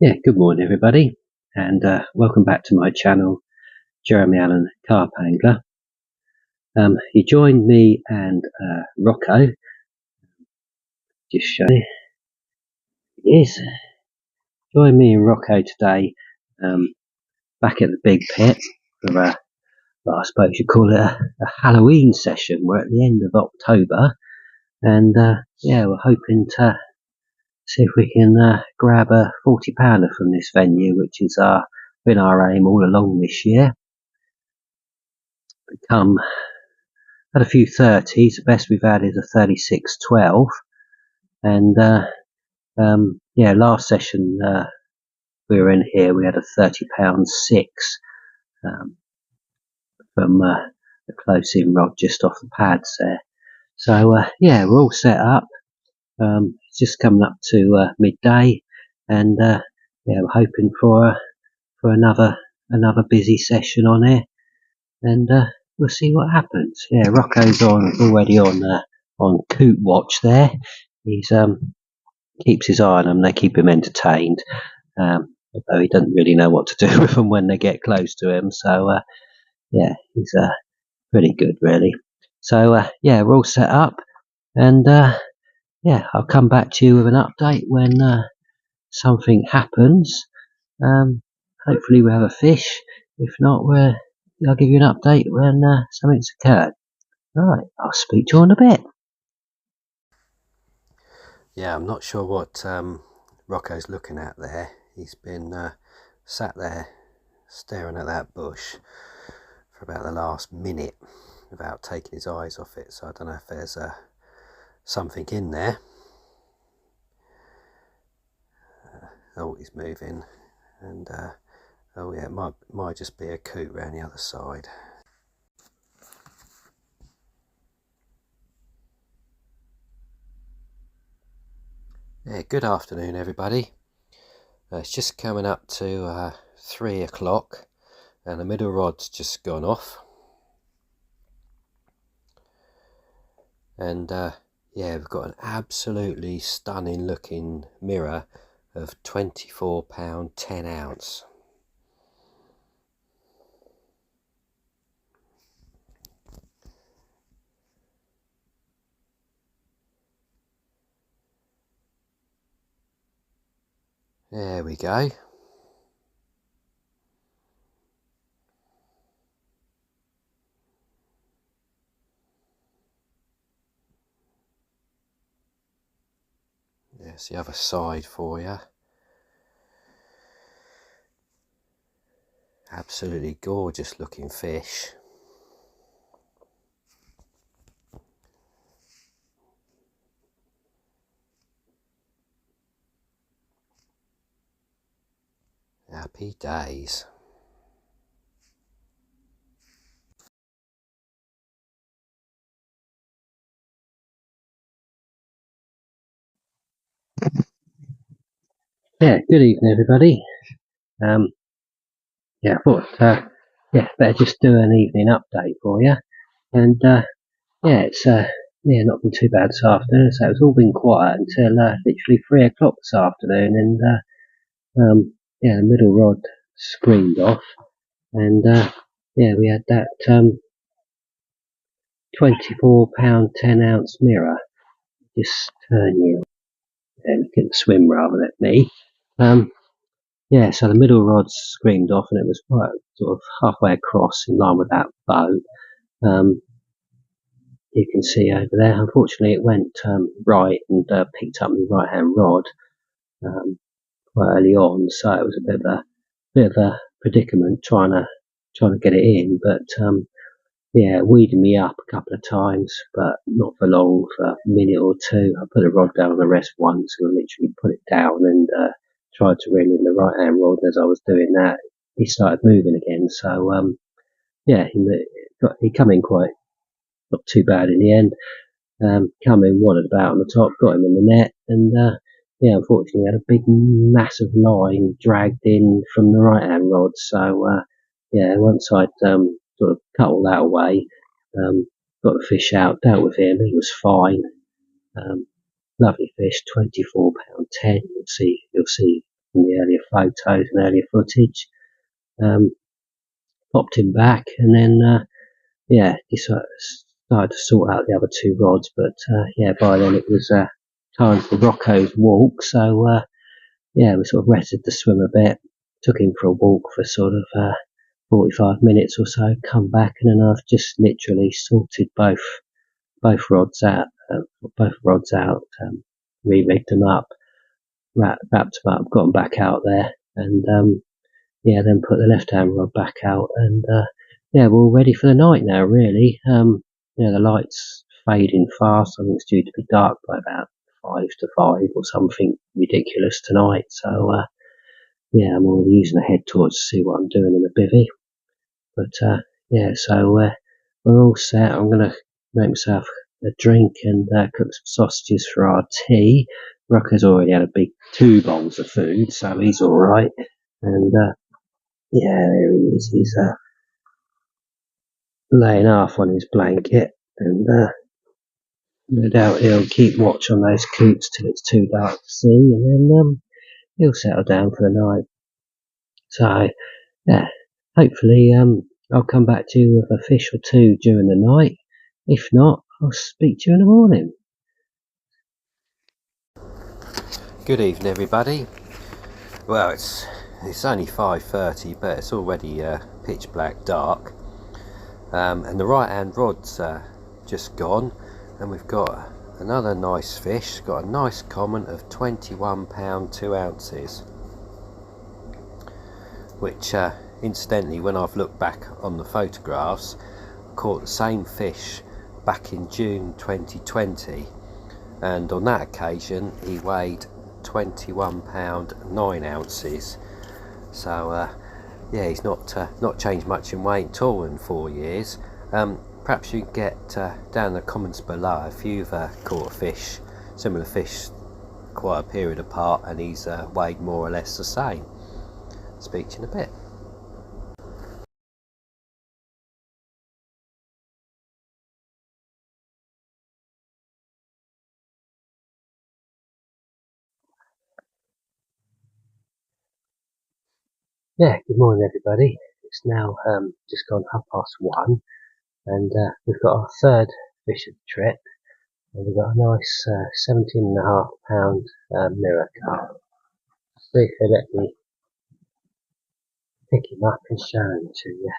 Yeah, good morning everybody, and welcome back to my channel, Jeremy Allen Carp Angler. He joined me and Rocko, just show you, he is, joined me and Rocko today back at the big pit for well, I suppose you call it a Halloween session. We're at the end of October, and yeah, we're hoping to see if we can grab a 40-pounder from this venue, which is been our aim all along this year. Had a few 30s. The best we've had is a 36-12, and yeah, last session we were in here, we had a 30-pound 6 from a close-in rod just off the pads there. So yeah, we're all set up. It's just coming up to midday, and yeah, we're hoping for another busy session on here, and we'll see what happens. Yeah, Rocco's already on coot watch there. He's keeps his eye on them. They keep him entertained, although he doesn't really know what to do with them when they get close to him. So yeah, he's pretty good really. So yeah, we're all set up, and yeah, I'll come back to you with an update when something happens. Hopefully we have a fish. If not, I'll give you an update when something's occurred. Right, I'll speak to you in a bit. Yeah, I'm not sure what Rocco's looking at there. He's been sat there staring at that bush for about the last minute without taking his eyes off it, so I don't know if there's something in there. Oh, he's moving, and oh yeah, it might just be a coot around the other side. Yeah, good afternoon everybody. It's just coming up to 3 o'clock and the middle rod's just gone off, and yeah, we've got an absolutely stunning looking mirror of 24 pound 10 ounce. There we go. There's the other side for you. Absolutely gorgeous looking fish. Happy days. Yeah, good evening everybody. Yeah, I thought yeah, better just do an evening update for you. And yeah, it's yeah, not been too bad this afternoon. So it's all been quiet until literally 3 o'clock this afternoon, and yeah, the middle rod screamed off, and yeah, we had that 24 pound 10 ounce mirror. Just turn you and look at the swim rather than me. Yeah, so the middle rod screamed off, and it was quite sort of halfway across in line with that boat. You can see over there. Unfortunately, it went right and picked up the right hand rod quite early on, so it was a bit of a predicament trying to get it in. But yeah, it weeded me up a couple of times, but not for long, for a minute or two. I put the rod down on the rest once and literally put it down and tried to reel in the right hand rod. As I was doing that, he started moving again. So yeah, he come in quite not too bad in the end. Come in, wanted about on the top, got him in the net, and yeah, unfortunately had a big massive line dragged in from the right hand rod. So yeah, once I'd sort of cut all that away, got the fish out, dealt with him, he was fine. Lovely fish, 24 pound 10. You'll see from the earlier photos and earlier footage. Popped him back, and then started to sort out the other two rods. But by then it was time for Rocko's walk. So we sort of rested the swim a bit, took him for a walk for sort of 45 minutes or so, come back, and then I've just literally sorted both rods out, re-rigged them up, wrapped them up, got them back out there, and then put the left hand rod back out, and we're all ready for the night now, really. The light's fading fast. I think it's due to be dark by about 5 to 5 or something ridiculous tonight. So I'm already using a head torch to see what I'm doing in the bivvy. But we're all set. I'm gonna make myself a drink and cook some sausages for our tea. Rocco's already had a big 2 bowls of food, so he's all right. And there he is. He's laying half on his blanket, and no doubt he'll keep watch on those coots till it's too dark to see, and then he'll settle down for the night. So hopefully I'll come back to you with a fish or two during the night. If not, I'll speak to you in the morning. Good evening, everybody. Well, it's only 5:30, but it's already pitch black dark, and the right hand rod's just gone, and we've got another nice fish. Got a nice common of 21 pound 2 ounces, which incidentally, when I've looked back on the photographs, caught the same fish back in June 2020, and on that occasion he weighed 21 pound 9 ounces. So he's not changed much in weight at all in 4 years. Perhaps you can get down in the comments below if you've caught a fish, similar fish, quite a period apart, and he's weighed more or less the same. Speak to you in a bit. Good morning, everybody. It's now just gone 1:30, and we've got our third fish of the trip, and we've got a nice 17.5 pound mirror carp. See if they let me pick him up and show him to you.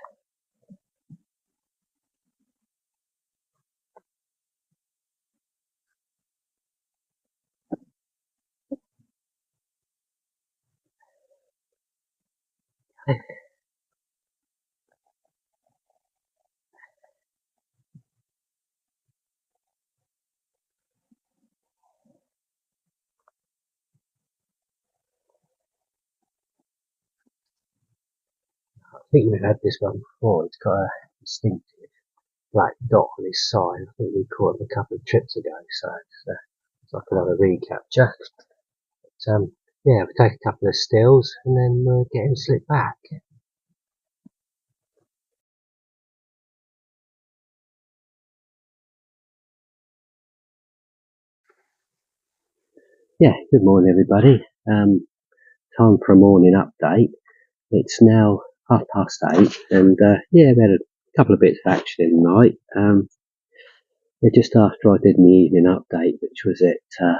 I think we've had this one before. It's got a distinctive black dot on his side. I think we caught him a couple of trips ago, so it's like another recapture. But we take a couple of stills and then we'll get him slipped back. Good morning, everybody. Time for a morning update. It's now 8:30, and we had a couple of bits of action in the night. Just after I did my evening update, which was at I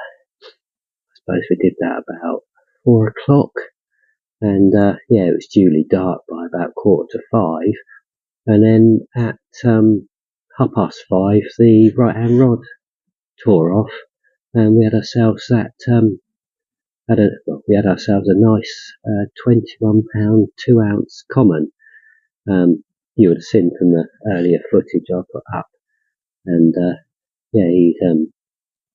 suppose we did that about 4 o'clock, and it was duly dark by about 4:45, and then at 5:30 the right hand rod tore off, and we had ourselves a nice 21 pound 2 ounce common. You would have seen from the earlier footage I put up, and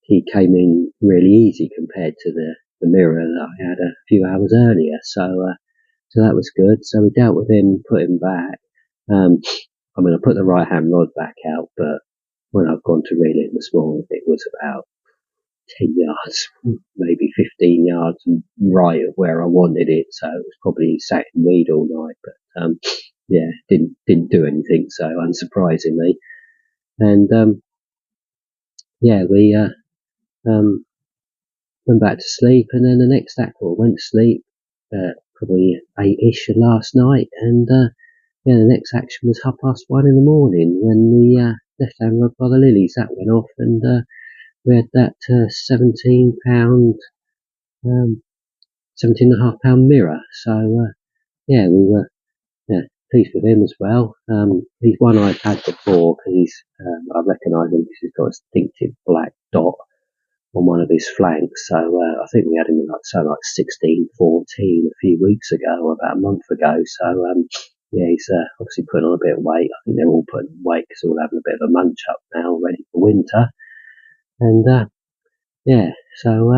he came in really easy compared to the mirror that I had a few hours earlier. So that was good. So we dealt with him, put him back. I put the right hand rod back out, but when I've gone to reel it this morning, it was about 10 yards, maybe 15 yards right of where I wanted it. So it was probably sat in weed all night, but didn't do anything. So unsurprisingly, and we went back to sleep, and then the next aqua went to sleep, probably 8ish last night, and yeah, the next action was 1:30 in the morning when the left-hand rod by the lilies that went off, and we had that £17, £17.5 mirror. So yeah, we were pleased with him as well. He's one I've had before because I recognise him because he's got a distinctive black dot on one of his flanks. So I think we had him in like 16, 14 a few weeks ago, or about a month ago. So yeah, he's obviously putting on a bit of weight. I think they're all putting on weight because they're all having a bit of a munch up now, ready for winter. And yeah, so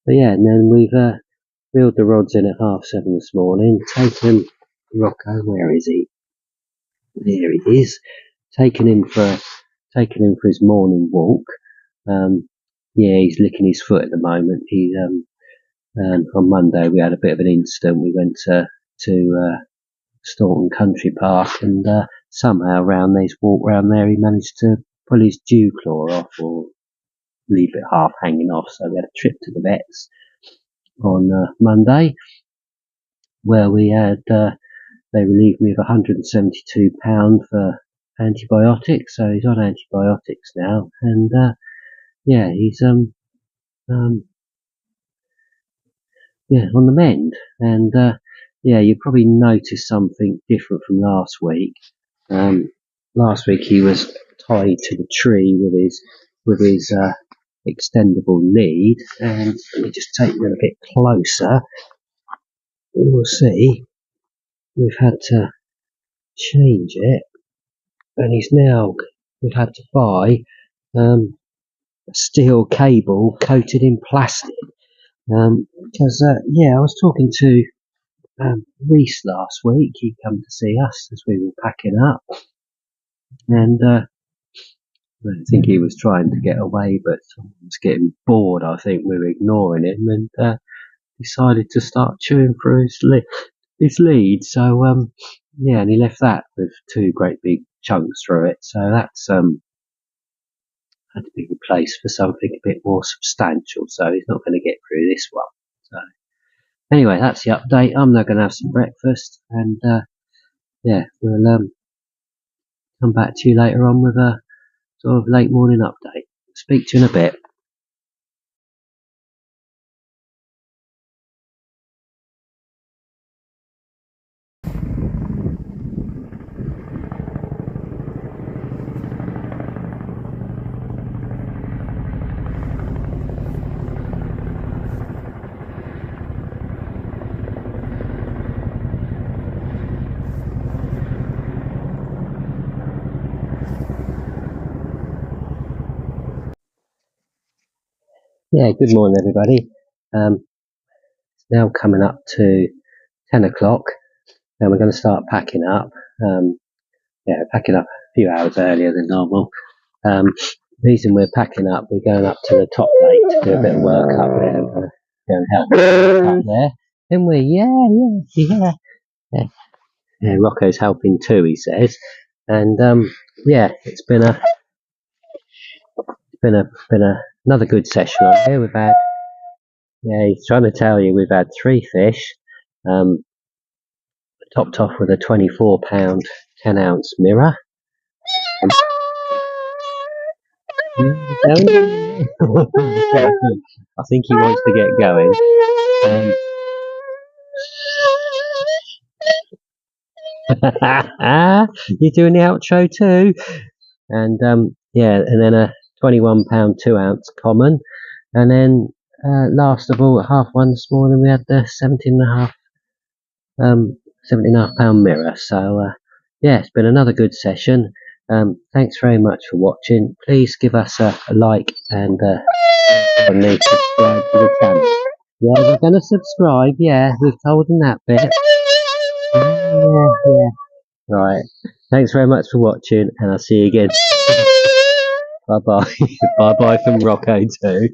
but yeah, and then we've reeled the rods in at 7:30 this morning. Taken Rocko, where is he? There he is. Taken him for his morning walk. Yeah, he's licking his foot at the moment. He's on Monday we had a bit of an incident. We went to Staunton Country Park, and somehow around this walk round there he managed to pull his dew claw off, or leave it half hanging off. So we had a trip to the vets on Monday, where we had they relieved me of £172 for antibiotics. So he's on antibiotics now, and yeah, he's yeah, on the mend. And yeah, you probably noticed something different from last week. Last week he was tied to the tree with his extendable lead, and let me just take you a bit closer. You'll see we've had to change it, and we've had to buy a steel cable coated in plastic. Because yeah, I was talking to Reese last week. He come to see us as we were packing up, and I think he was trying to get away, but someone was getting bored. I think we were ignoring him, and decided to start chewing through his lead. So yeah, and he left that with two great big chunks through it. So that's had to be replaced for something a bit more substantial. So he's not going to get through this one. So anyway, that's the update. I'm now going to have some breakfast, and yeah, we'll come back to you later on with a sort of late morning update. Speak to you in a bit. Yeah, good morning, everybody. It's now coming up to 10 o'clock, and we're going to start packing up. Yeah, packing up a few hours earlier than normal. Reason we're packing up, we're going up to the top lake to do a bit of work up there. Go and help up there. Then yeah, Rocco's helping too, he says. And yeah, it's been another good session on here. We've had, yeah, he's trying to tell you we've had 3 fish, topped off with a £24 10-ounce mirror. I think he wants to get going. You're doing the outro too, and yeah, and then a £21 2-ounce common, and then last of all at 1:30 this morning we had the £17.5 mirror. So yeah, it's been another good session. Thanks very much for watching. Please give us a like, and subscribe to the channel. Yeah, we're going to subscribe. Yeah, we've told them that bit. Yeah. Right. Thanks very much for watching, and I'll see you again. Bye bye. Bye bye from Rocko too.